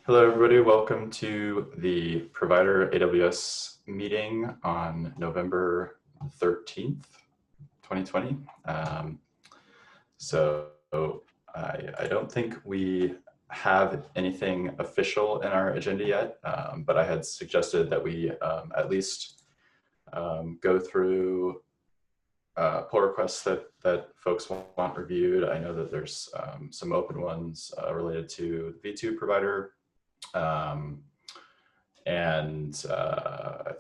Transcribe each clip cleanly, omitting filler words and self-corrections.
Hello, everybody. Welcome to the Provider AWS meeting on November 13th, 2020. So I don't think we have anything official in our agenda yet, but I had suggested that we at least go through pull requests that folks want reviewed. I know that there's some open ones related to the V2 provider. I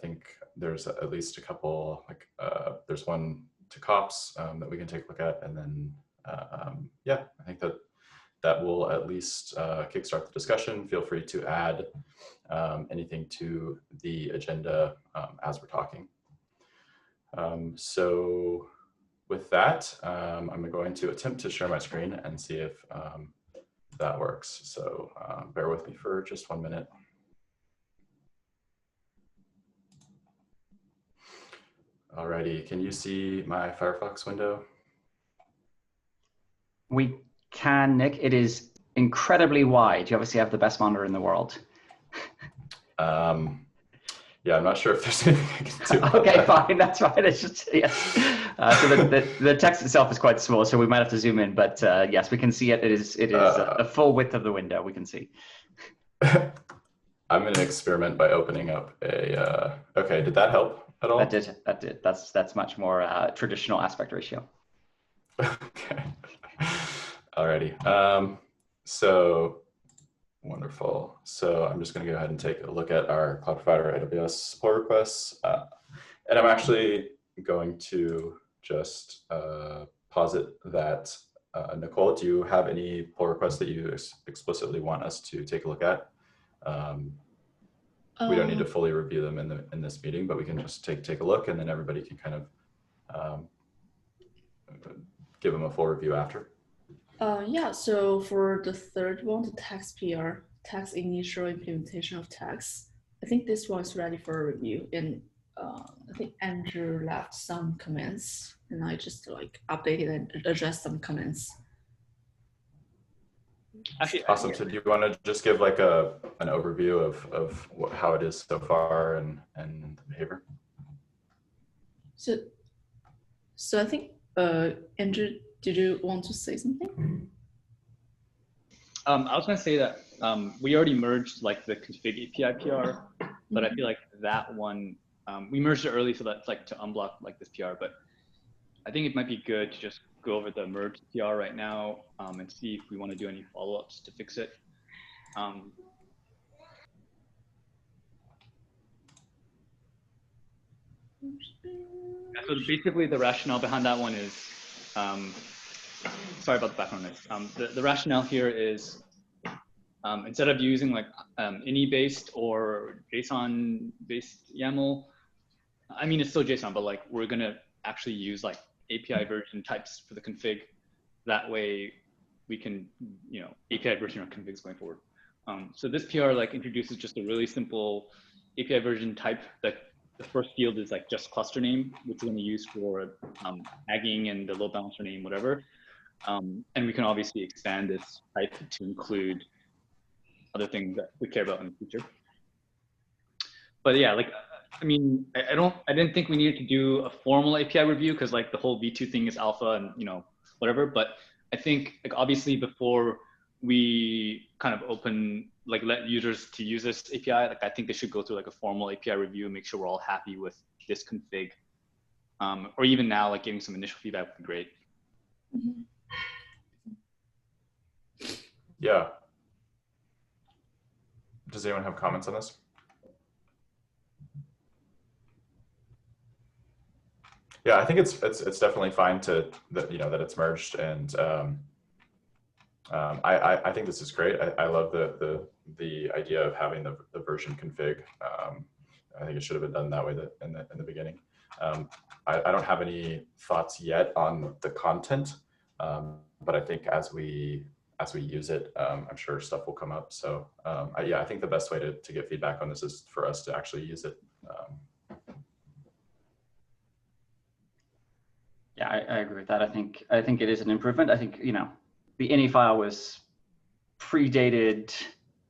think there's at least a couple, there's one to COPS that we can take a look at. And then, yeah, I think that will at least kickstart the discussion. Feel free to add anything to the agenda as we're talking. So with that, I'm going to attempt to share my screen and see if that works. So bear with me for just 1 minute. Alrighty, can you see my Firefox window? We can, Nick. It is incredibly wide. You obviously have the best monitor in the world. Yeah, I'm not sure if there's anything I can do. Okay, fine. That's fine. It's just, yes. So the text itself is quite small, so we might have to zoom in. But yes, we can see it. It is a full width of the window. We can see. I'm going to experiment by opening up a. Okay, did that help at all? That did. That's much more traditional aspect ratio. Okay. Alrighty. So wonderful. So I'm just going to go ahead and take a look at our Cloud Provider AWS pull requests. And I'm actually going to just posit that, Nicole, do you have any pull requests that you explicitly want us to take a look at? We don't need to fully review them in this meeting, but we can just take a look, and then everybody can kind of give them a full review after. Yeah, so for the third one, the text PR, text initial implementation of text, I think this one is ready for review. And I think Andrew left some comments, and I just updated and addressed some comments. Actually, awesome. So do you want to just give like an overview of how it is so far and the behavior? So I think Andrew, did you want to say something? I was going to say that we already merged the config API PR, but I feel like that one we merged it early, so that's to unblock this PR. But I think it might be good to just go over the merged PR right now and see if we want to do any follow-ups to fix it. So basically, the rationale behind that one is, sorry about the background noise. The rationale here is instead of using ini-based or JSON-based YAML, I mean, it's still JSON, but we're going to actually use API version types for the config. That way we can, API version our configs going forward. So this PR introduces just a really simple API version type that the first field is just cluster name, which we're going to use for tagging and the load balancer name, whatever. And we can obviously expand this type to include other things that we care about in the future. But yeah, I mean, I didn't think we needed to do a formal API review because the whole V2 thing is alpha and whatever. But I think obviously before we kind of open let users to use this API, I think they should go through a formal API review and make sure we're all happy with this config. Or even now, getting some initial feedback would be great. Mm-hmm. Yeah. Does anyone have comments on this? Yeah, I think it's definitely fine that it's merged, and I think this is great. I love the idea of having the version config. I think it should have been done that way in the beginning. I don't have any thoughts yet on the content, but I think as we use it, I'm sure stuff will come up. So yeah, I think the best way to get feedback on this is for us to actually use it. Yeah, I agree with that. I think it is an improvement. I think the ini file was predated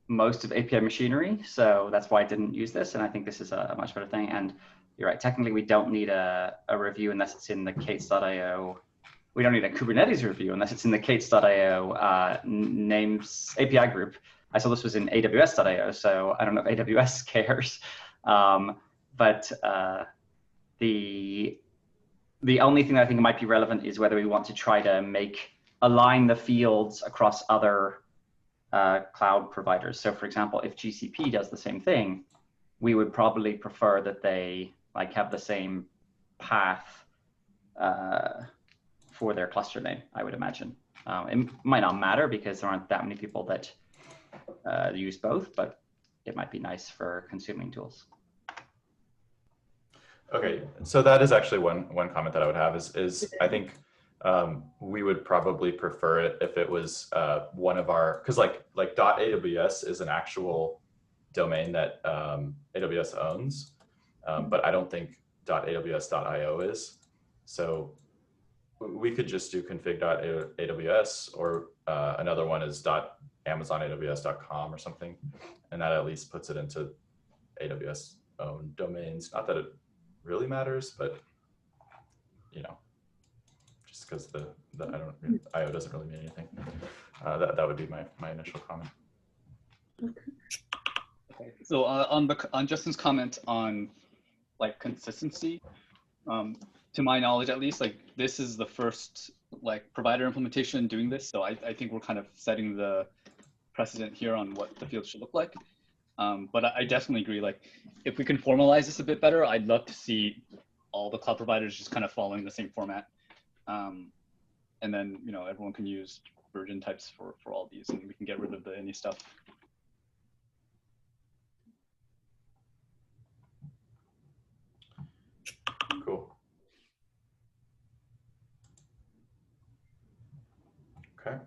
most of API machinery, so that's why I didn't use this, and I think this is a much better thing. And you're right, technically we don't need a review unless it's in the Kates.io. We don't need a Kubernetes review unless it's in the Kates.io names API group. I saw this was in AWS.io, so I don't know if AWS cares. But the only thing that I think might be relevant is whether we want to try to align the fields across other cloud providers. So for example, if GCP does the same thing, we would probably prefer that they like have the same path for their cluster name, I would imagine. It might not matter because there aren't that many people that use both, but it might be nice for consuming tools. Okay, so that is actually one comment that I would have is I think we would probably prefer it if it was one of our, because like .aws is an actual domain that AWS owns, but I don't think .aws.io is. So we could just do config.aws, or another one is .amazonaws.com or something, and that at least puts it into AWS owned domains. Not that it really matters, but you know, just because IO doesn't really mean anything. That would be my initial comment. Okay. So on Justin's comment on like consistency, to my knowledge at least, like this is the first like provider implementation doing this. So I think we're kind of setting the precedent here on what the field should look like. But I definitely agree, like if we can formalize this a bit better, I'd love to see all the cloud providers just kind of following the same format. And then, you know, everyone can use version types for all these, and we can get rid of the any stuff. Cool. Okay.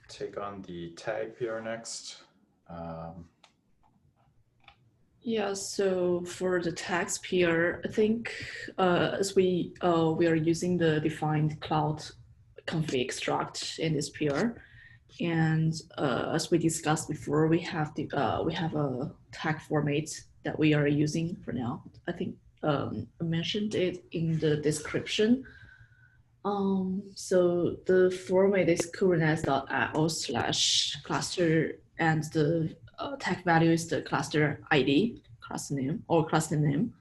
Take on the tag PR next. Yeah, so for the tags PR, I think as we are using the defined cloud config struct in this PR, and as we discussed before, we have a tag format that we are using for now. I think I mentioned it in the description. So the format is kubernetes.io/cluster, and the tag value is the cluster ID, cluster name, or cluster name.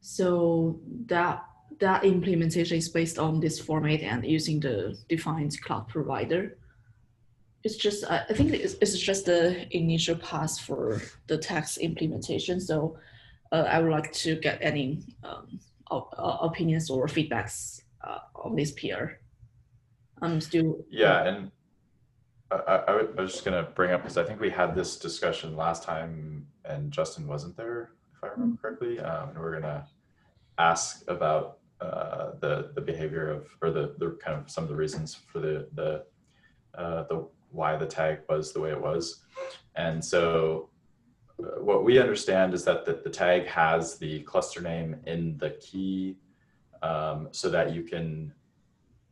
So that implementation is based on this format and using the defined cloud provider. It's just, I think it's just the initial pass for the tags implementation. So I would like to get any opinions or feedbacks on this PR. I'm still. Yeah, and I was just going to bring up, because I think we had this discussion last time and Justin wasn't there, if I remember correctly. And we're going to ask about the behavior of, or the kind of some of the reasons for the why the tag was the way it was. And so what we understand is that the tag has the cluster name in the key, so that you can,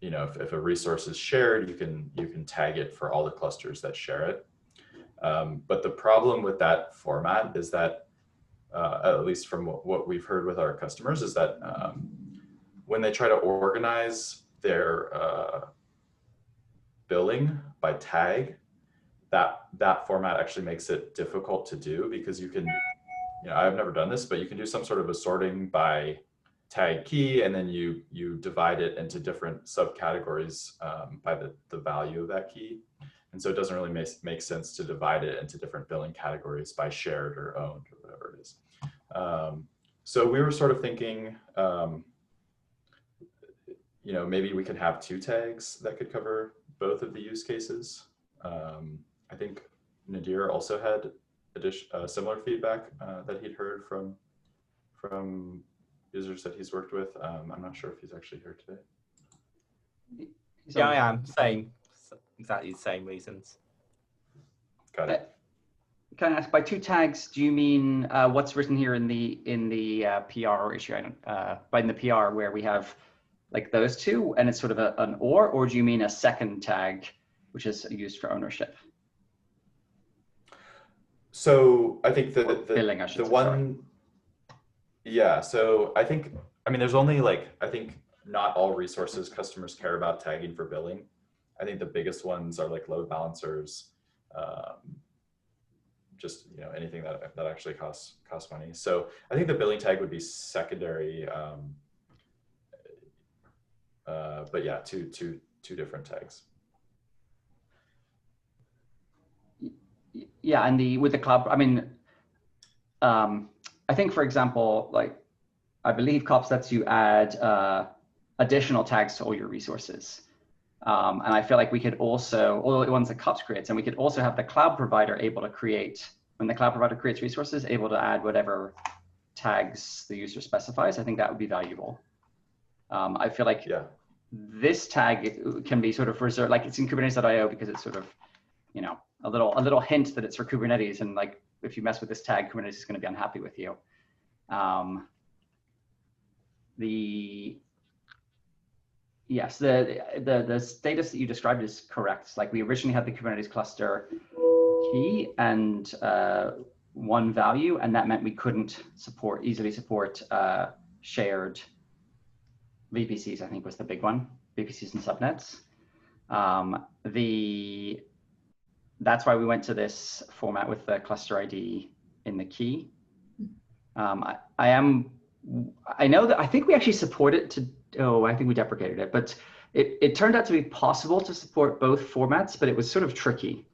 you know, if a resource is shared, you can tag it for all the clusters that share it. But the problem with that format is that, at least from what we've heard with our customers, is that when they try to organize their billing by tag, that format actually makes it difficult to do, because you can, you know, I've never done this, but you can do some sort of a sorting by tag key, and then you divide it into different subcategories by the value of that key. And so it doesn't really make sense to divide it into different billing categories by shared or owned or whatever it is. So we were sort of thinking, you know, maybe we could have two tags that could cover both of the use cases. I think Nadir also had similar feedback that he'd heard from users that he's worked with. I'm not sure if he's actually here today. Yeah, I am. Same, exactly the same reasons. Got it. Can I ask, by two tags, do you mean what's written here in the PR issue? I don't, in the PR where we have like those two, and it's sort of an or do you mean a second tag which is used for ownership. So I think the Billing, I should the say, one, sorry. yeah. So I think, I mean, there's only like, I think not all resources customers care about tagging for billing. I think the biggest ones are like load balancers, just anything that actually costs money. So I think the billing tag would be secondary, but yeah, two different tags. Yeah, and with the cloud, I mean, I think, for example, like I believe COPS lets you add additional tags to all your resources. And I feel like we could also, all the ones that COPS creates, and we could also have the cloud provider able to create, when the cloud provider creates resources, able to add whatever tags the user specifies. I think that would be valuable. I feel like this tag can be sort of reserved, like it's in Kubernetes.io because it's sort of, a little hint that it's for Kubernetes, and like if you mess with this tag, Kubernetes is going to be unhappy with you. Yes, the status that you described is correct. Like we originally had the Kubernetes cluster key and one value, and that meant we couldn't easily support shared VPCs, I think was the big one, VPCs and subnets. That's why we went to this format with the cluster ID in the key. I know that I think we actually support it I think we deprecated it, but it turned out to be possible to support both formats, but it was sort of tricky.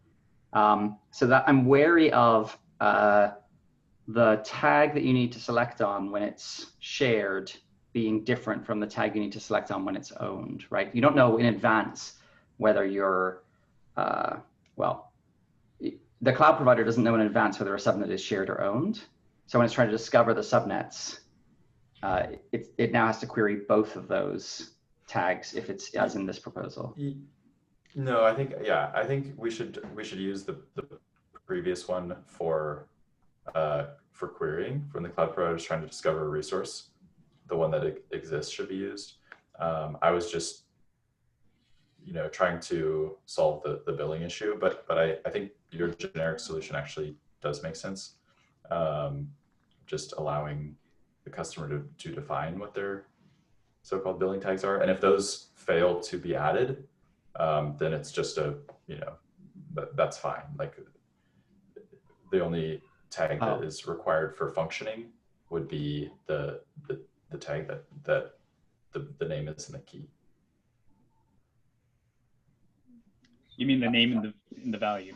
So that I'm wary of the tag that you need to select on when it's shared being different from the tag you need to select on when it's owned, right? You don't know in advance whether you're, the cloud provider doesn't know in advance whether a subnet is shared or owned. So when it's trying to discover the subnets, it now has to query both of those tags if it's as in this proposal. No, I think we should use the previous one for querying when the cloud provider is trying to discover a resource. The one that exists should be used. I was just trying to solve the billing issue, but I think your generic solution actually does make sense. Just allowing the customer to define what their so-called billing tags are. And if those fail to be added, then it's just that's fine. Like the only tag that is required for functioning would be the tag that the name is in the key. You mean the name in the value?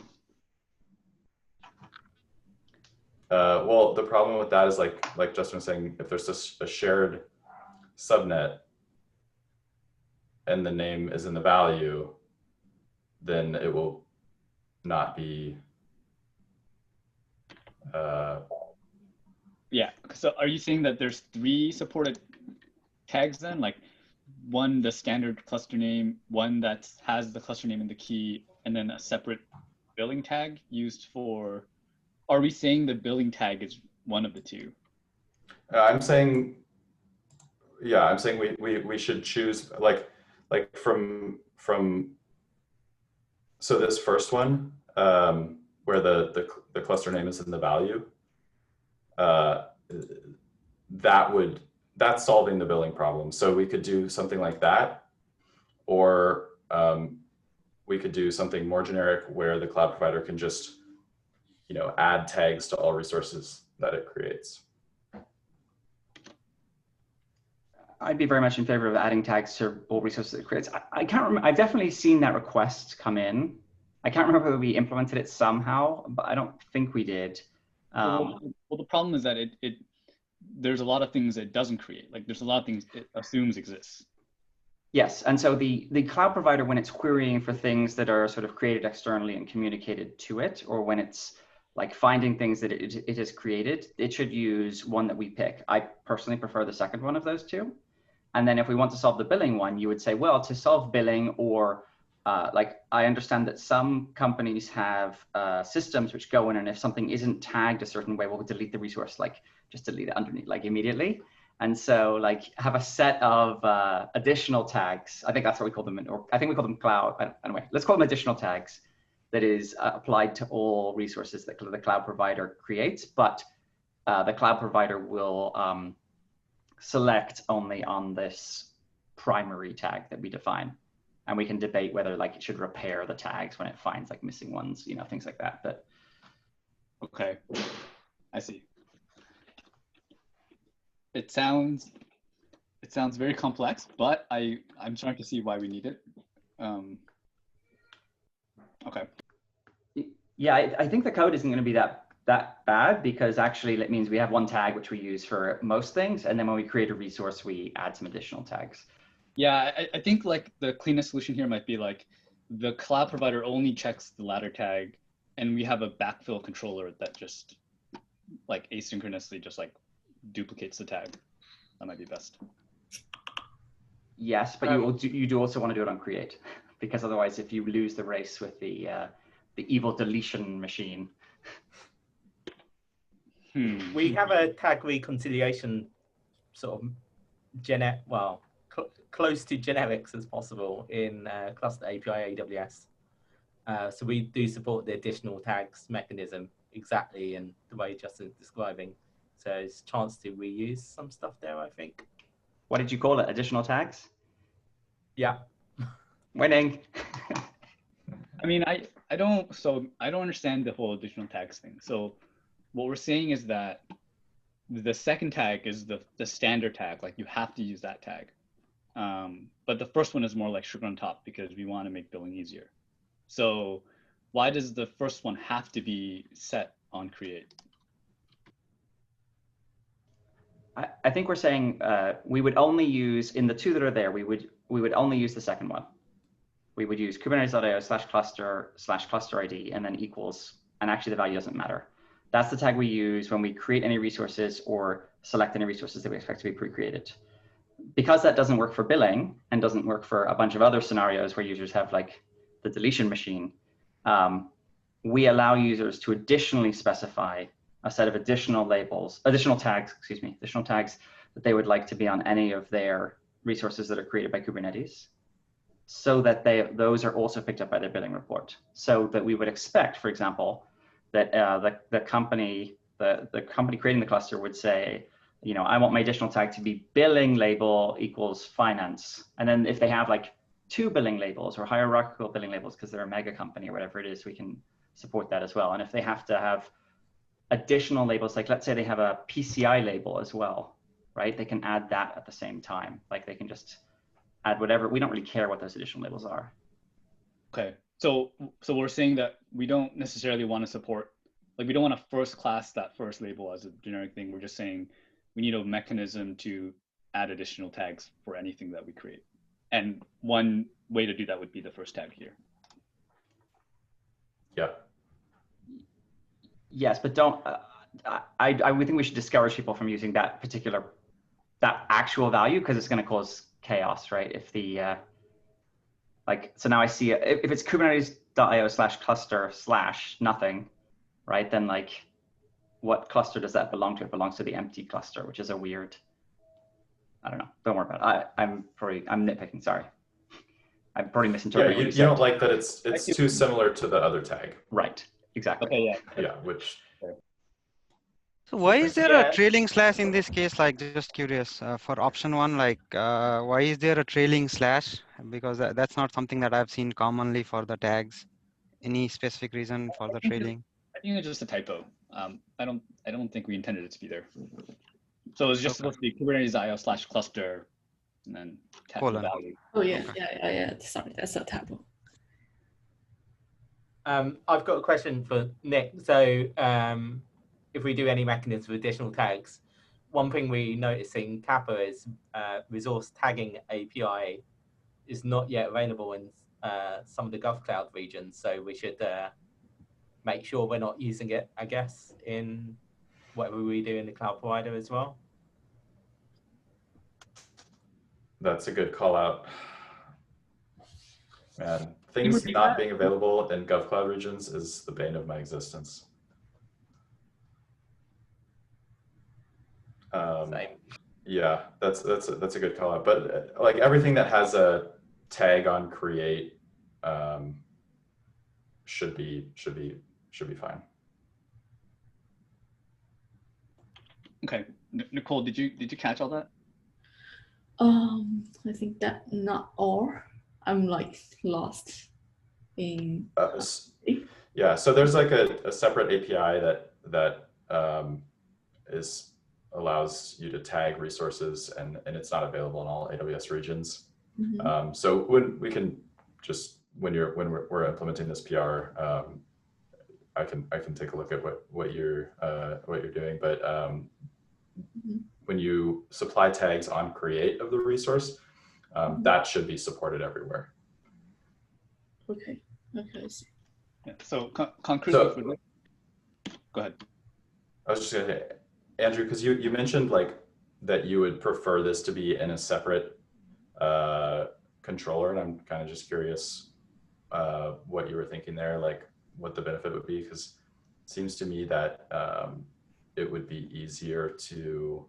Well, the problem with that is like Justin was saying, if there's a shared subnet and the name is in the value, then it will not be. Yeah. So are you saying that there's 3 supported tags then? Like one, the standard cluster name, one that has the cluster name in the key, and then a separate billing tag used for. Are we saying the billing tag is one of the 2? I'm saying we should choose like from so this first one where the cluster name is in the value, that's solving the billing problem. So we could do something like that, or we could do something more generic where the cloud provider can just add tags to all resources that it creates. I'd be very much in favor of adding tags to all resources it creates. I can't remember, I've definitely seen that request come in. I can't remember whether we implemented it somehow, but I don't think we did. Well, the problem is that there's a lot of things it doesn't create. Like there's a lot of things it assumes exists. Yes, and so the cloud provider, when it's querying for things that are sort of created externally and communicated to it, or when it's like finding things that it has created, it should use one that we pick. I personally prefer the second one of those 2. And then if we want to solve the billing one, you would say, well, to solve billing, or like I understand that some companies have systems which go in, and if something isn't tagged a certain way, we'll delete the resource, like just delete it underneath, like immediately. And so like have a set of additional tags. I think that's what we call them, or I think we call them cloud. Anyway, let's call them additional tags that is applied to all resources that the cloud provider creates, but the cloud provider will select only on this primary tag that we define. And we can debate whether like it should repair the tags when it finds like missing ones, you know, things like that. But okay, I see. It sounds very complex, but I'm starting to see why we need it. Okay. Yeah, I think the code isn't going to be that bad, because actually it means we have one tag which we use for most things, and then when we create a resource, we add some additional tags. Yeah, I think like the cleanest solution here might be like the cloud provider only checks the ladder tag, and we have a backfill controller that just like asynchronously just like duplicates the tag. That might be best. Yes, but you do also want to do it on create, because otherwise, if you lose the race with the evil deletion machine. We have a tag reconciliation sort of close to generics as possible in Cluster API AWS. So we do support the additional tags mechanism exactly in the way Justin's describing. So there's a chance to reuse some stuff there, I think. What did you call it? Additional tags? Yeah. Winning. I mean, I don't understand the whole additional tags thing. So what we're saying is that the second tag is the standard tag, like you have to use that tag. But the first one is more like sugar on top because we want to make billing easier. So why does the first one have to be set on create? I think we're saying we would only use, in the two that are there, we would only use the second one. We would use kubernetes.io/cluster/cluster ID and then equals, and actually the value doesn't matter. That's the tag we use when we create any resources or select any resources that we expect to be pre-created. Because that doesn't work for billing and doesn't work for a bunch of other scenarios where users have like the deletion machine, we allow users to additionally specify a set of additional tags that they would like to be on any of their resources that are created by Kubernetes, so that those are also picked up by their billing report. So that we would expect, for example, that the company creating the cluster would say, you know, I want my additional tag to be billing label equals finance. And then if they have like 2 billing labels or hierarchical billing labels because they're a mega company or whatever it is, we can support that as well. And if they have to have additional labels, like let's say they have a PCI label as well, right? They can add that at the same time. Like they can just add whatever. We don't really care what those additional labels are. Okay, so we're saying that we don't necessarily want to support, like we don't want to first class that first label as a generic thing. We're just saying we need a mechanism to add additional tags for anything that we create. And one way to do that would be the first tag here. Yeah. Yes, but don't, I would think we should discourage people from using that actual value, because it's going to cause chaos, right? If the, so now I see, if it's kubernetes.io/cluster/nothing, right? Then like, what cluster does that belong to? It belongs to the empty cluster, which is a weird, I don't know, don't worry about it. I'm nitpicking, sorry. I'm probably misinterpreting. Yeah, you don't like that it's too similar to the other tag. Right, exactly. Okay, yeah. Yeah, which. So why is there a trailing slash in this case? Like, just curious, for option 1, like, why is there a trailing slash? Because that's not something that I've seen commonly for the tags. Any specific reason for the trailing? I think it's just a typo. I don't think we intended it to be there. So it's just supposed to be kubernetes.io/cluster and then tap the value. Oh yeah, yeah. Sorry, that's a typo. I've got a question for Nick. So if we do any mechanism for additional tags, one thing we noticed in Kappa is resource tagging API is not yet available in some of the GovCloud regions. So we should make sure we're not using it, I guess, in whatever we do in the cloud provider as well. That's a good call out. Man, things not being available in GovCloud regions is the bane of my existence. Same. Yeah, that's a good call out. But like everything that has a tag on create should be fine. Okay, Nicole, did you catch all that? I think that not all. I'm like lost in. Yeah, so there's like a separate API that allows you to tag resources, and it's not available in all AWS regions. Mm-hmm. So when we can just when we're implementing this PR, I can take a look at what you're doing, but Mm-hmm. when you supply tags on create of the resource, that should be supported everywhere. Okay. Okay. I see. Yeah, so concretely for this, go ahead. I was just gonna say, Andrew, because you mentioned like that you would prefer this to be in a separate controller, and I'm kind of just curious what you were thinking there, like what the benefit would be, because it seems to me that it would be easier to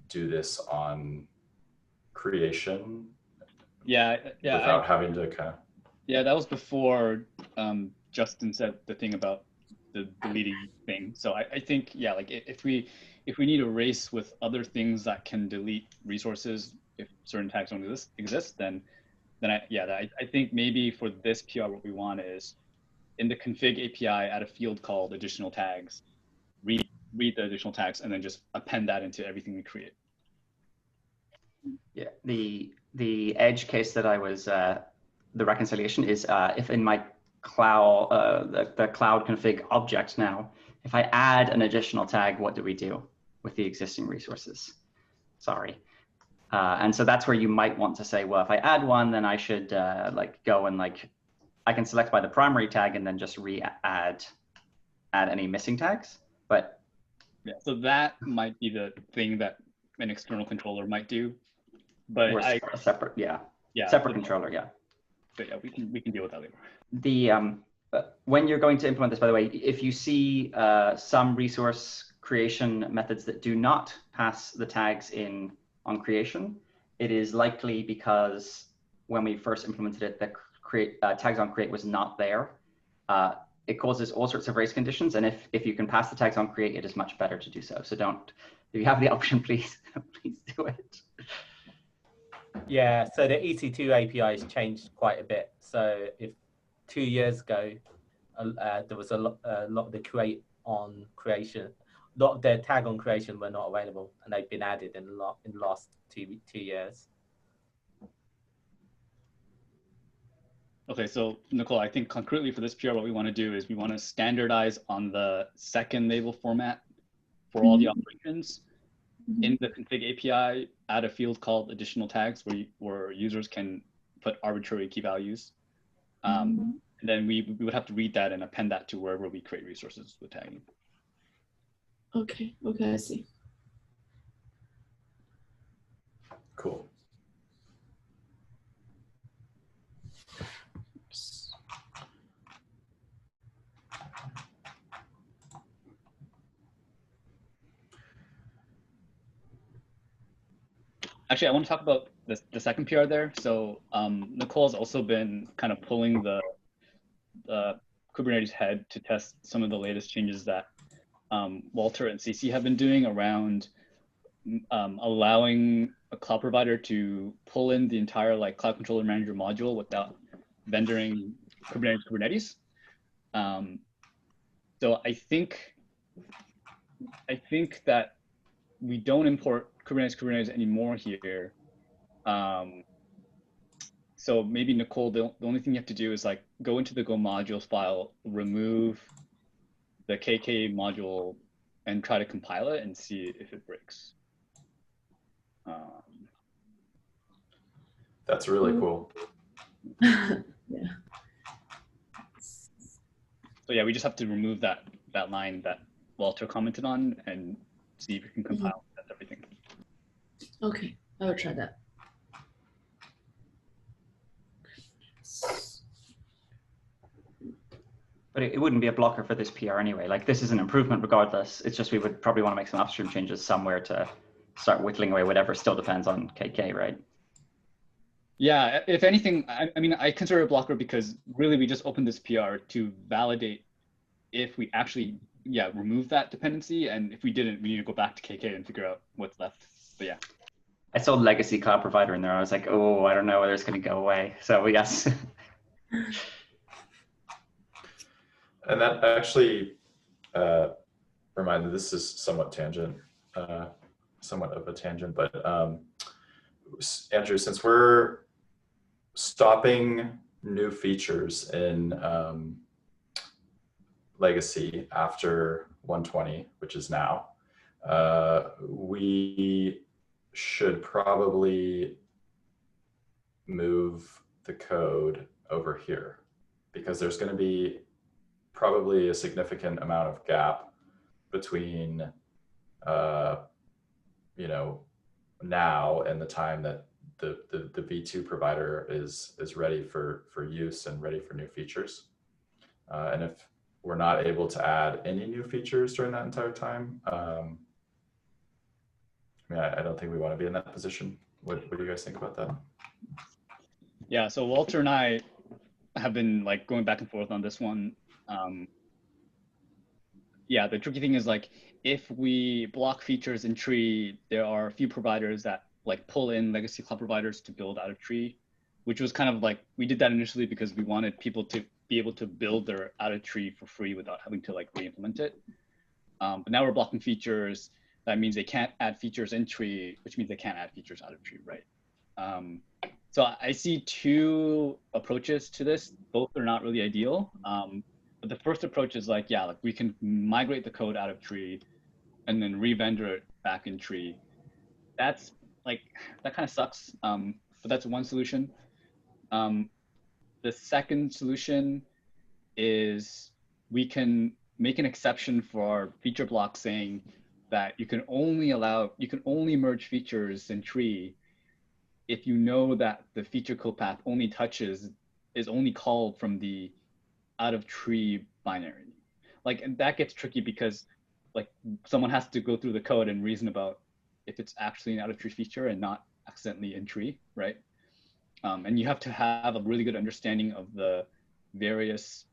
do this on creation. Yeah. Without having to kind of. Yeah, that was before Justin said the thing about the deleting thing. So I think, yeah, like if we need a race with other things that can delete resources if certain tags don't exist, then I think maybe for this PR what we want is in the config API add a field called additional tags, read the additional tags, and then just append that into everything we create. Yeah, the edge case that I was the reconciliation is if in my cloud the cloud config object now, if I add an additional tag, what do we do with the existing resources? Sorry. And so that's where you might want to say, well, if I add one, then I should like go and like I can select by the primary tag and then just add any missing tags. But yeah, so that might be the thing that an external controller might do. But a separate, separate controller, yeah. But yeah, we can deal with that later. The when you're going to implement this, by the way, if you see some resource creation methods that do not pass the tags in on creation, it is likely because when we first implemented it, the tags on create was not there. It causes all sorts of race conditions, and if you can pass the tags on create, it is much better to do so. So if you have the option, please do it. Yeah, so the EC2 API has changed quite a bit. So if 2 years ago, there was a lot of the the tag on creation were not available, and they've been added in the last two years. Okay, so Nicole, I think concretely for this PR, what we want to do is we want to standardize on the second label format for all the operations. In the config API, add a field called additional tags where users can put arbitrary key values. And then we would have to read that and append that to wherever we create resources with tagging. Okay, I see. Cool. Actually, I want to talk about the second PR there. So Nicole's also been kind of pulling the Kubernetes head to test some of the latest changes that Walter and CC have been doing around allowing a cloud provider to pull in the entire like cloud controller manager module without vendoring Kubernetes. So I think that we don't import Kubernetes anymore here. So maybe Nicole, the only thing you have to do is like go into the Go modules file, remove the KK module, and try to compile it and see if it breaks. That's really cool. Yeah. So yeah, we just have to remove that line that Walter commented on and see if we can compile that's everything. Okay, I will try that. But it wouldn't be a blocker for this PR anyway. Like this is an improvement regardless. It's just we would probably want to make some upstream changes somewhere to start whittling away whatever still depends on KK, right? Yeah, if anything, I mean, I consider it a blocker because really we just opened this PR to validate if we actually, remove that dependency. And if we didn't, we need to go back to KK and figure out what's left. But yeah. I saw legacy cloud provider in there. I was like, oh, I don't know whether it's going to go away. So yes. And that actually reminded, this is somewhat of a tangent, but Andrew, since we're stopping new features in legacy after 120, which is now, we should probably move the code over here, because there's going to be probably a significant amount of gap between now and the time that the V2 provider is ready for use and ready for new features. And if we're not able to add any new features during that entire time, I don't think we want to be in that position. What do you guys think about that? Yeah, so Walter and I have been like going back and forth on this one. Yeah, the tricky thing is like, if we block features in tree, there are a few providers that like pull in legacy cloud providers to build out of tree, which was kind of like, we did that initially because we wanted people to be able to build their out of tree for free without having to like re-implement it. But now we're blocking features. That means they can't add features in tree, which means they can't add features out of tree, right? So I see two approaches to this. Both are not really ideal. But the first approach is like, like we can migrate the code out of tree and then re-vendor it back in tree. That's like, that kind of sucks, but that's one solution. The second solution is we can make an exception for our feature block saying that you can only merge features in tree if you know that the feature code path is only called from the out of tree binary. Like, and that gets tricky because like someone has to go through the code and reason about if it's actually an out of tree feature and not accidentally in tree, right? And you have to have a really good understanding of the various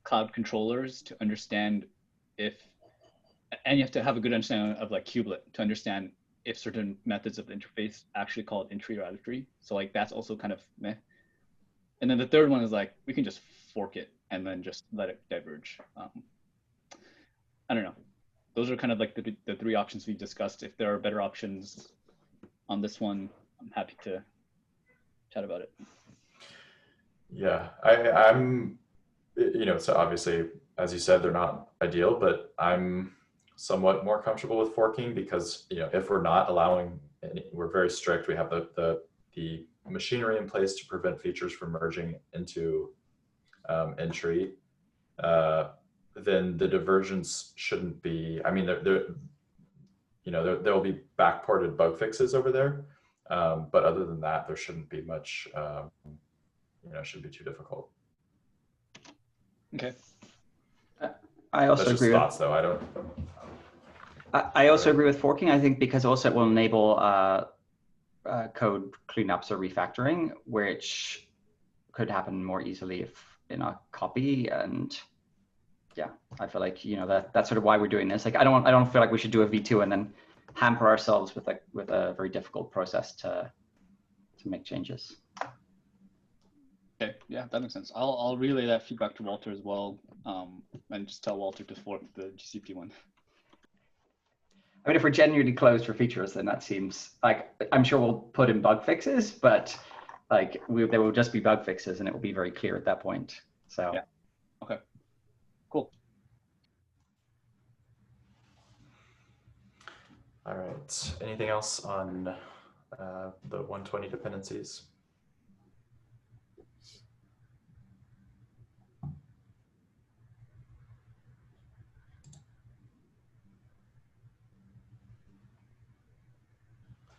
cloud controllers to understand and you have to have a good understanding of like kubelet to understand if certain methods of the interface actually call it in tree or out of tree. So like that's also kind of meh. And then the third one is like, we can just fork it and then just let it diverge. I don't know. Those are kind of like the three options we discussed. If there are better options on this one, I'm happy to chat about it. Yeah, I'm, so obviously, as you said, they're not ideal, but I'm somewhat more comfortable with forking because, if we're not allowing, we're very strict. We have the machinery in place to prevent features from merging into in-tree. Then the divergence shouldn't be, I mean, there will be backported bug fixes over there. But other than that, there shouldn't be much, shouldn't be too difficult. Okay. I also agree with thoughts, though. I also agree with forking. I think because also it will enable code cleanups or refactoring, which could happen more easily if in a copy. And yeah, I feel like that's sort of why we're doing this. Like I don't feel like we should do a V2 and then hamper ourselves with a very difficult process to make changes. Okay, yeah, that makes sense. I'll relay that feedback to Walter as well, and just tell Walter to fork the GCP one. I mean, if we're genuinely closed for features, then that seems like, I'm sure we'll put in bug fixes, but like there will just be bug fixes and it will be very clear at that point. So yeah, okay, cool. All right, anything else on the 120 dependencies?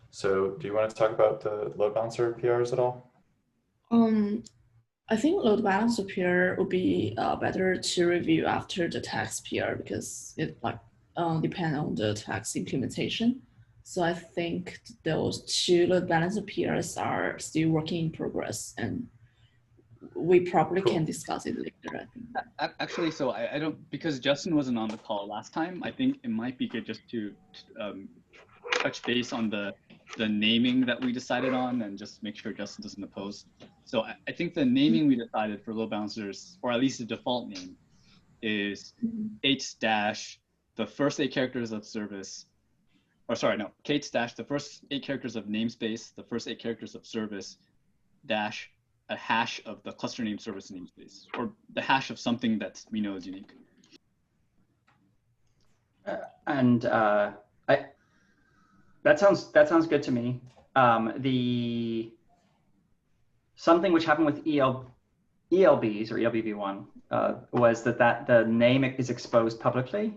So do you want to talk about the load balancer PRs at all? I think load balancer PR would be better to review after the tax PR because it depends on the tax implementation. So I think those two load balancer PRs are still working in progress, and we probably Cool. can discuss it later, I think. Actually, so I don't, because Justin wasn't on the call last time, I think it might be good just to touch base on the naming that we decided on and just make sure Justin doesn't oppose. So I think the naming we decided for load balancers, or at least the default name, is 8- the first 8 characters of service, or sorry, no, Kate dash the first 8 characters of namespace, the first 8 characters of service, dash a hash of the cluster name service namespace, or the hash of something that we know is unique. That sounds good to me. The something which happened with ELBs or ELBv1 was that the name is exposed publicly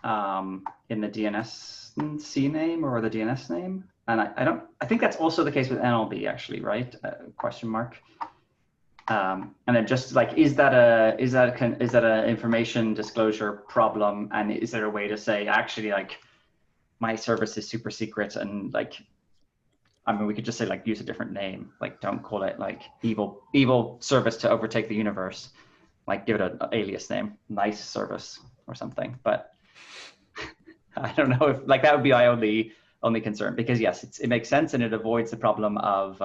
in the DNS name or the DNS name, and I think that's also the case with NLB actually, right? Question mark. And then just like, is that a information disclosure problem, and is there a way to say actually like my service is super secret, and like, I mean, we could just say like use a different name, like don't call it like evil service to overtake the universe, like give it an alias name, nice service or something. But I don't know if like that would be my only concern, because yes, it makes sense and it avoids the problem of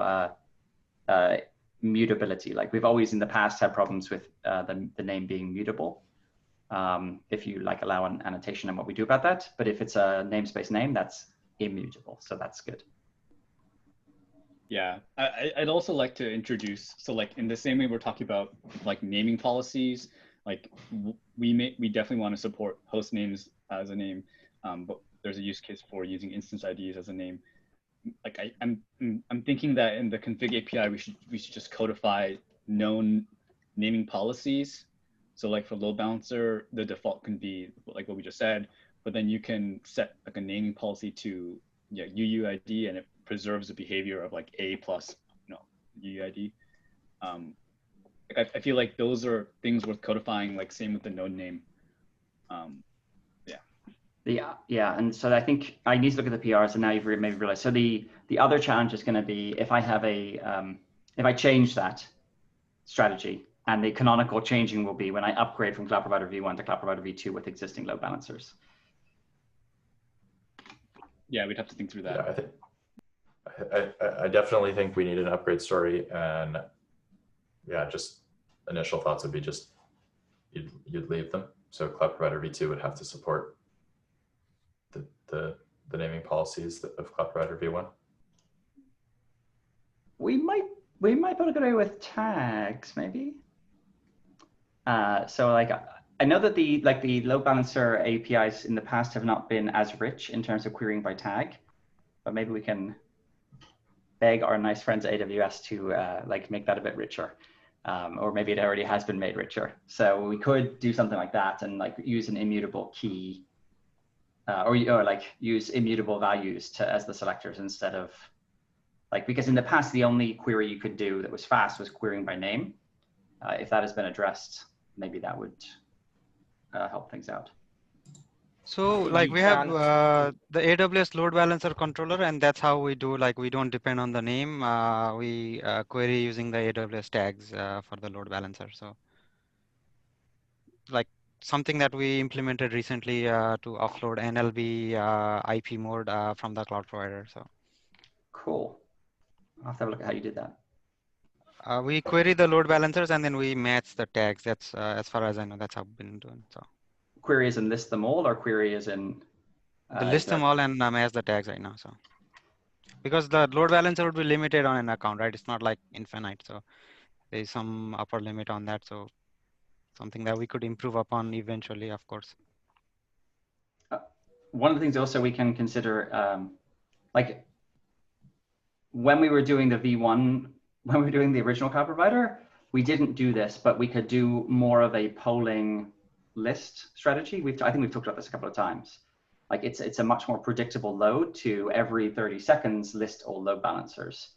mutability. Like we've always in the past had problems with the name being mutable. If you like allow an annotation and what we do about that, but if it's a namespace name, that's immutable, so that's good. Yeah, I'd also like to introduce, so like in the same way we're talking about like naming policies, like we definitely want to support host names as a name, but there's a use case for using instance IDs as a name. Like I'm thinking that in the config API we should just codify known naming policies. So like for load balancer, the default can be like what we just said, but then you can set like a naming policy to UUID, and it preserves the behavior of like A plus UUID. Like I feel like those are things worth codifying, like same with the node name. Yeah, and so I think I need to look at the PRs, and now you've maybe realized. So the other challenge is going to be if I have if I change that strategy, and the canonical changing will be when I upgrade from Cloud Provider v1 to Cloud Provider v2 with existing load balancers. Yeah, we'd have to think through that. Yeah, I definitely think we need an upgrade story, and yeah, just initial thoughts would be just you'd leave them. So Cloud Provider v2 would have to support the naming policies of Cloud Provider v1. We might be able to get away with tags, maybe. So like I know that the load balancer APIs in the past have not been as rich in terms of querying by tag, but maybe we can beg our nice friends at AWS to like make that a bit richer, or maybe it already has been made richer. So we could do something like that and like use an immutable key, or like use immutable values as the selectors instead of like, because in the past the only query you could do that was fast was querying by name. If that has been addressed, maybe that would help things out. So like we have the AWS load balancer controller, and that's how we do, like we don't depend on the name. We query using the AWS tags for the load balancer. So like something that we implemented recently to offload NLB IP mode from the cloud provider. So cool. I'll have to have a look at how you did that. We query the load balancers and then we match the tags. That's as far as I know, that's how we've been doing. So query is in list them all, or query is in list them all and match the tags right now. So because the load balancer would be limited on an account, right? It's not like infinite. So there's some upper limit on that. So something that we could improve upon eventually, of course. One of the things also we can consider, like when we were doing the V1, when we were doing the original cloud provider, we didn't do this, but we could do more of a polling list strategy. I think we've talked about this a couple of times. Like it's a much more predictable load to every 30 seconds list all load balancers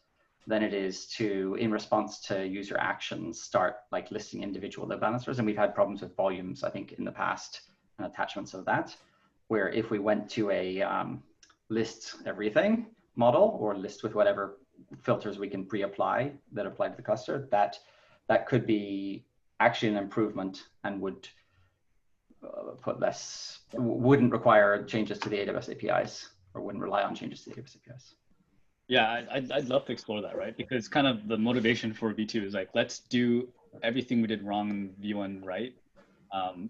than it is to, in response to user actions, start like listing individual load balancers. And we've had problems with volumes, I think, in the past, and attachments of that, where if we went to a list everything model, or list with whatever filters we can pre-apply that apply to the cluster, that could be actually an improvement and would wouldn't require changes to the AWS APIs, or wouldn't rely on changes to the AWS APIs. Yeah, I'd love to explore that, right? Because kind of the motivation for V2 is like, let's do everything we did wrong in V1 right.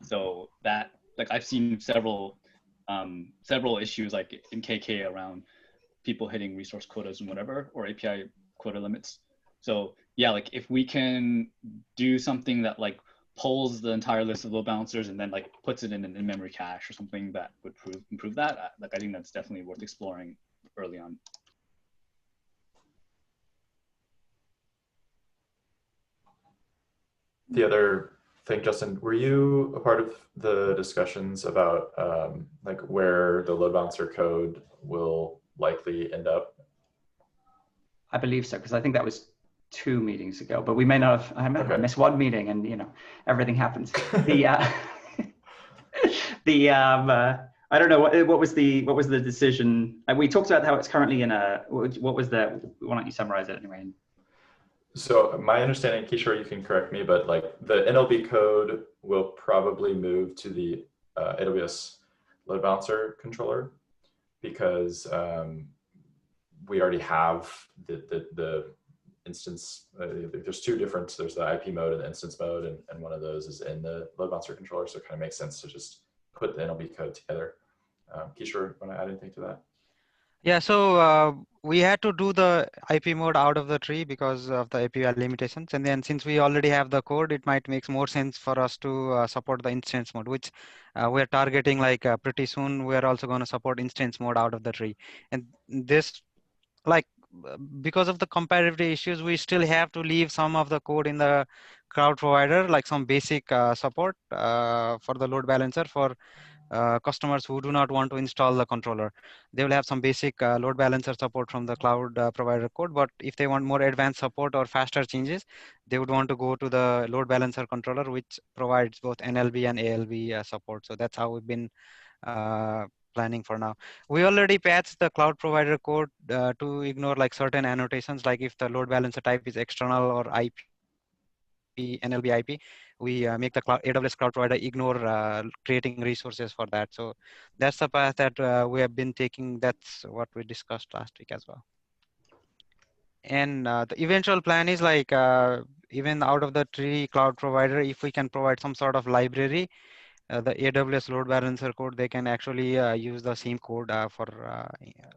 So that, like, I've seen several issues like in KK around people hitting resource quotas and whatever, or API quota limits. So yeah, like if we can do something that like pulls the entire list of load balancers and then like puts it in an in-memory cache or something that would improve that, like I think that's definitely worth exploring early on. The other thing, Justin, were you a part of the discussions about like where the load balancer code will likely end up? I believe so, because I think that was 2 meetings ago, but we may not have, I missed one meeting, and you know, everything happens. I don't know, what was the decision? We talked about how it's currently in a, what was the, why don't you summarize it anyway? So my understanding, Kishore, you can correct me, but like the NLB code will probably move to the AWS load balancer controller, because we already have the instance. There's 2 different, there's the IP mode and the instance mode, and one of those is in the load balancer controller. So it kind of makes sense to just put the NLB code together. Kishore, want to add anything to that? Yeah, so we had to do the IP mode out of the tree because of the API limitations. And then since we already have the code, it might make more sense for us to support the instance mode, which we're targeting like pretty soon. We're also going to support instance mode out of the tree. And this, like, because of the compatibility issues, we still have to leave some of the code in the cloud provider, like some basic support for the load balancer for customers who do not want to install the controller. They will have some basic load balancer support from the cloud provider code, but if they want more advanced support or faster changes, they would want to go to the load balancer controller, which provides both NLB and ALB support. So that's how we've been planning for now. We already patched the cloud provider code to ignore like certain annotations, like if the load balancer type is external or IP, NLB IP, we make the AWS cloud provider ignore creating resources for that. So that's the path that we have been taking. That's what we discussed last week as well. And the eventual plan is like even out of the tree cloud provider, if we can provide some sort of library, the AWS load balancer code, they can actually use the same code for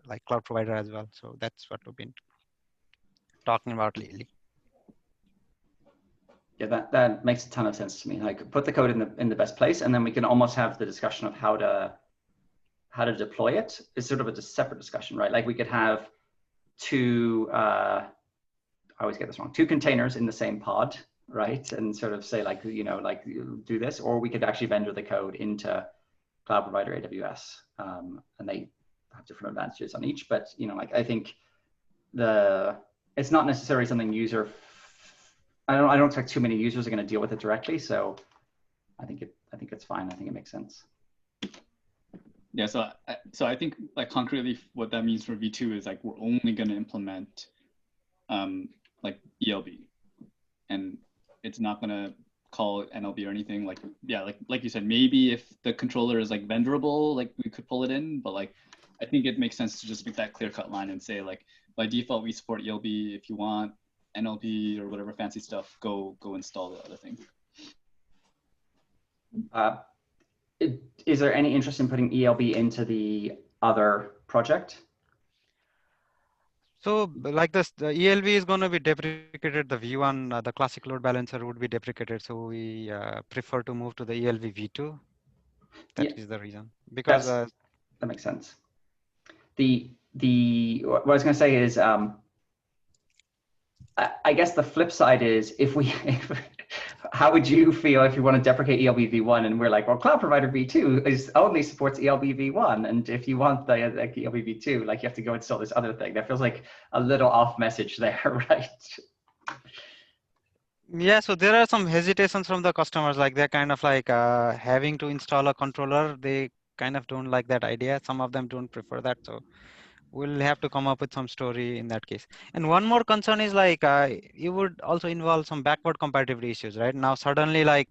like cloud provider as well. So that's what we've been talking about lately. Yeah, that makes a ton of sense to me. Like put the code in the best place, and then we can almost have the discussion of how to deploy it. It's sort of a separate discussion, right? Like we could have 2, I always get this wrong, 2 containers in the same pod, right? And sort of say like, you know, like do this, or we could actually vendor the code into cloud provider AWS, and they have different advantages on each. But you know, like I think it's not necessarily something I don't expect too many users are going to deal with it directly. So I think it's fine. I think it makes sense. Yeah, so I think like concretely what that means for V2 is like we're only going to implement like ELB, and it's not going to call NLB or anything. Like yeah, like you said, maybe if the controller is like vendorable, like we could pull it in, but like I think it makes sense to just make that clear-cut line and say like by default we support ELB. If you want NLP or whatever fancy stuff, go install the other thing. Is there any interest in putting ELB into the other project? So like this, the ELB is going to be deprecated. The V1, the classic load balancer would be deprecated. So we prefer to move to the ELB V2. That is the reason. Because that makes sense. What I was going to say is, I guess the flip side is how would you feel if you want to deprecate ELB v1 and we're like, well, cloud provider v2 only supports ELB v1, and if you want the like, ELB v2, like you have to go install this other thing. That feels like a little off message there, right? Yeah, so there are some hesitations from the customers, like they're kind of like having to install a controller. They kind of don't like that idea. Some of them don't prefer that. So we'll have to come up with some story in that case. And one more concern is like it would also involve some backward compatibility issues, right? Now suddenly like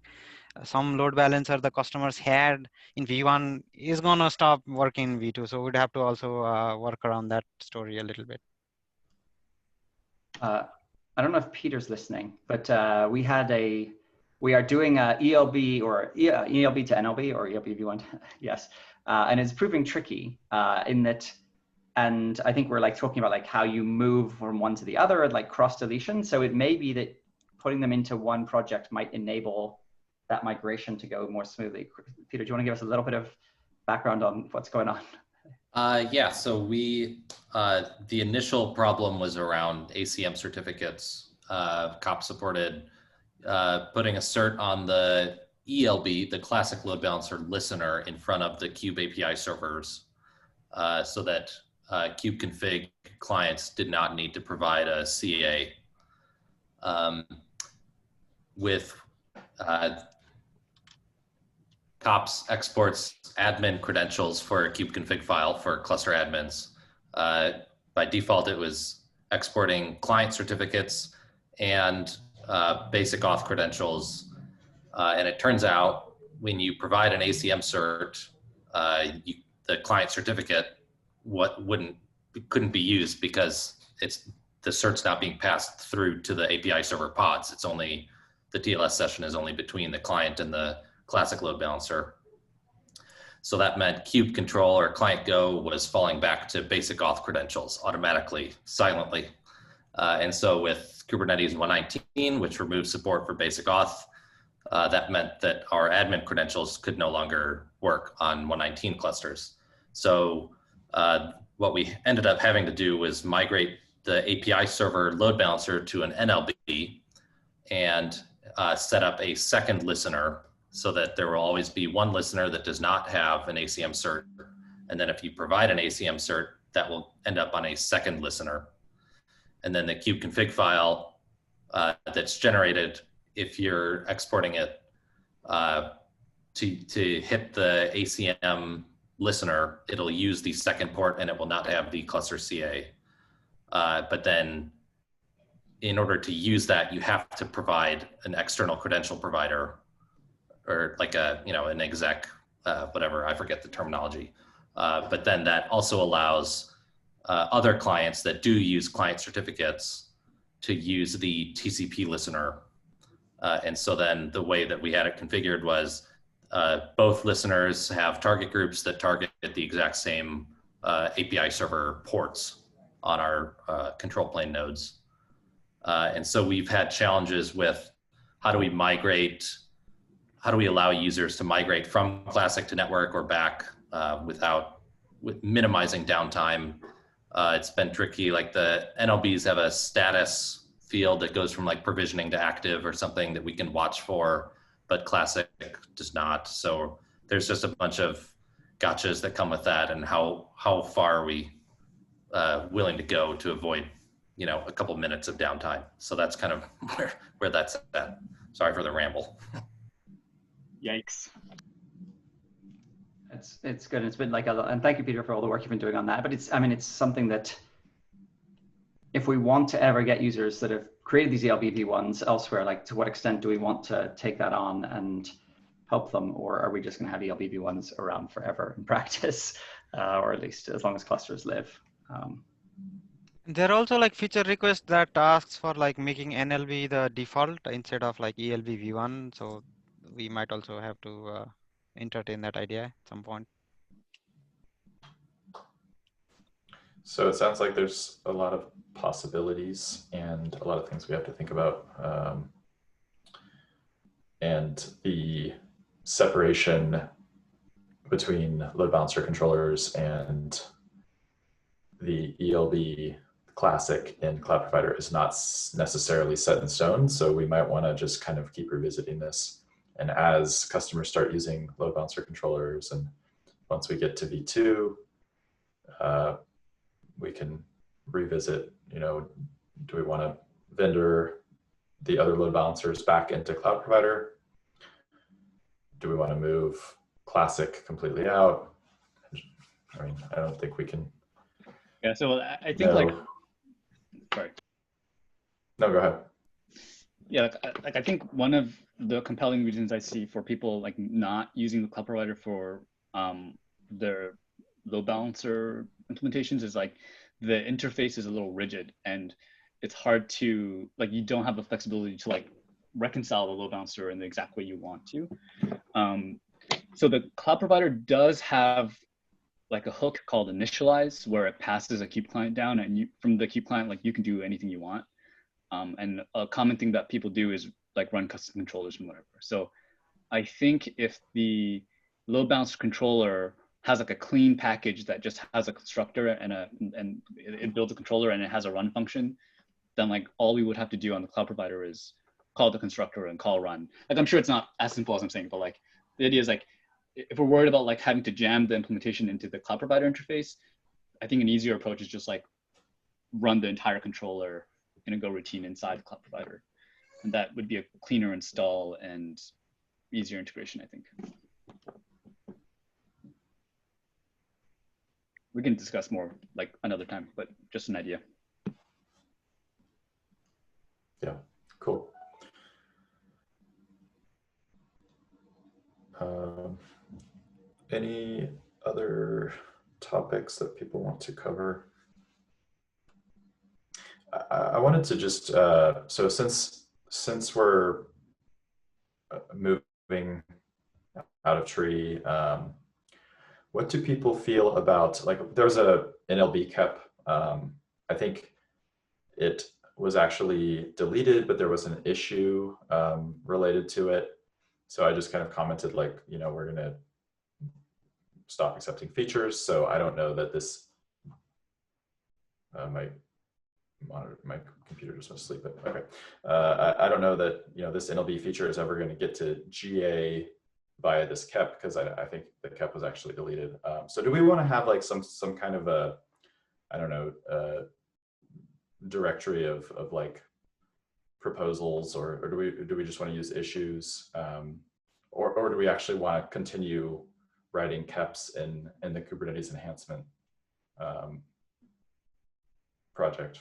some load balancer the customers had in V1 is gonna stop working in V2. So we'd have to also work around that story a little bit. I don't know if Peter's listening, but we are doing ELB or ELB to NLB or ELB V1, yes. And it's proving tricky in that, and I think we're like talking about like how you move from one to the other, like cross deletion. So it may be that putting them into one project might enable that migration to go more smoothly. Peter, do you want to give us a little bit of background on what's going on? Yeah, so the initial problem was around ACM certificates. COP supported putting a cert on the ELB, the classic load balancer listener, in front of the Kube API servers, so that kubeconfig clients did not need to provide a CA. With COPS exports admin credentials for a kubeconfig file for cluster admins. By default, it was exporting client certificates and basic auth credentials. And it turns out when you provide an ACM cert, the client certificate couldn't be used because the cert's not being passed through to the API server pods. It's only, the TLS session is only between the client and the classic load balancer. So that meant kube control or client go was falling back to basic auth credentials automatically, silently. And so with Kubernetes 119, which removed support for basic auth, that meant that our admin credentials could no longer work on 119 clusters. So what we ended up having to do was migrate the API server load balancer to an NLB and set up a second listener so that there will always be one listener that does not have an ACM cert. And then if you provide an ACM cert, that will end up on a second listener. And then the kubeconfig file that's generated, if you're exporting it to hit the ACM listener, it'll use the second port and it will not have the cluster CA. But then in order to use that, you have to provide an external credential provider, or like an exec, whatever, I forget the terminology. But then that also allows other clients that do use client certificates to use the TCP listener. And so then the way that we had it configured was both listeners have target groups that target the exact same API server ports on our control plane nodes. And so we've had challenges with how do we allow users to migrate from classic to network or back with minimizing downtime. It's been tricky, like the NLBs have a status field that goes from like provisioning to active or something that we can watch for, but classic does not. So there's just a bunch of gotchas that come with that, and how far are we willing to go to avoid a couple minutes of downtime. So that's kind of where that's at. Sorry for the ramble. Yikes. It's good. It's been like and thank you, Peter, for all the work you've been doing on that. But it's something that if we want to ever get users that have created these ELBV ones elsewhere, like to what extent do we want to take that on and help them, or are we just going to have ELBV ones around forever in practice, or at least as long as clusters live? There are also like feature requests that asks for like making NLB the default instead of like ELB v1. So we might also have to entertain that idea at some point. So it sounds like there's a lot of possibilities and a lot of things we have to think about. And the separation between load balancer controllers and the ELB classic in Cloud Provider is not necessarily set in stone. So we might want to just kind of keep revisiting this. And as customers start using load balancer controllers, and once we get to V2, we can revisit, do we want to vendor the other load balancers back into Cloud Provider? Do we want to move classic completely out? I mean, I don't think we can. Yeah, so I think like, sorry. No, go ahead. Yeah, I think one of the compelling reasons I see for people like not using the cloud provider for their load balancer implementations is like the interface is a little rigid and it's hard to like, you don't have the flexibility to like reconcile the load balancer in the exact way you want to. So the cloud provider does have like a hook called initialize where it passes a kube client down, and you, from the kube client, like you can do anything you want. And a common thing that people do is like run custom controllers and whatever. So I think if the load balancer controller has like a clean package that just has a constructor and it builds a controller and it has a run function, then like all we would have to do on the cloud provider is call the constructor and call run. Like I'm sure it's not as simple as I'm saying, but like the idea is like, if we're worried about like having to jam the implementation into the cloud provider interface, I think an easier approach is just like run the entire controller in a Go routine inside the cloud provider. And that would be a cleaner install and easier integration, I think. We can discuss more like another time, but just an idea. Yeah, cool. Any other topics that people want to cover? I wanted to just, so since we're moving out of tree, what do people feel about, like there's a NLB cap, I think it was actually deleted, but there was an issue related to it. So I just kind of commented like, you know, we're gonna stop accepting features. So I don't know that this, my computer just went to sleep, but okay. I don't know that, you know, this NLB feature is ever going to get to GA via this KEP, because I think the KEP was actually deleted. So do we want to have like some kind of a, I don't know, directory of like proposals, or do we just want to use issues, or do we actually want to continue writing KEPs in the Kubernetes enhancement project?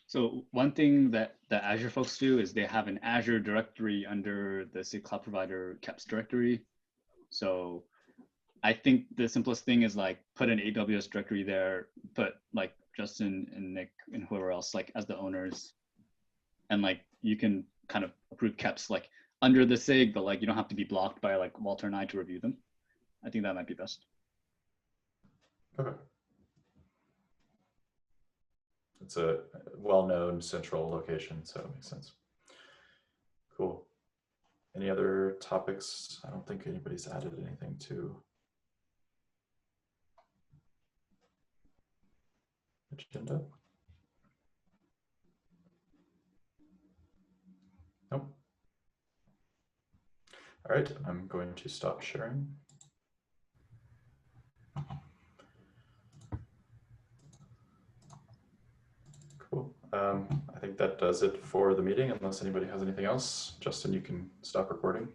So one thing that the Azure folks do is they have an Azure directory under the SIG Cloud Provider KEPs directory. So I think the simplest thing is like put an AWS directory there, put like Justin and Nick and whoever else like as the owners, and like you can kind of approve KEPs like under the SIG, but like you don't have to be blocked by like Walter and I to review them. I think that might be best. Okay. It's a well-known central location, so it makes sense. Cool. Any other topics? I don't think anybody's added anything to agenda. Nope. All right, I'm going to stop sharing. Cool. I think that does it for the meeting, unless anybody has anything else. Justin, you can stop recording.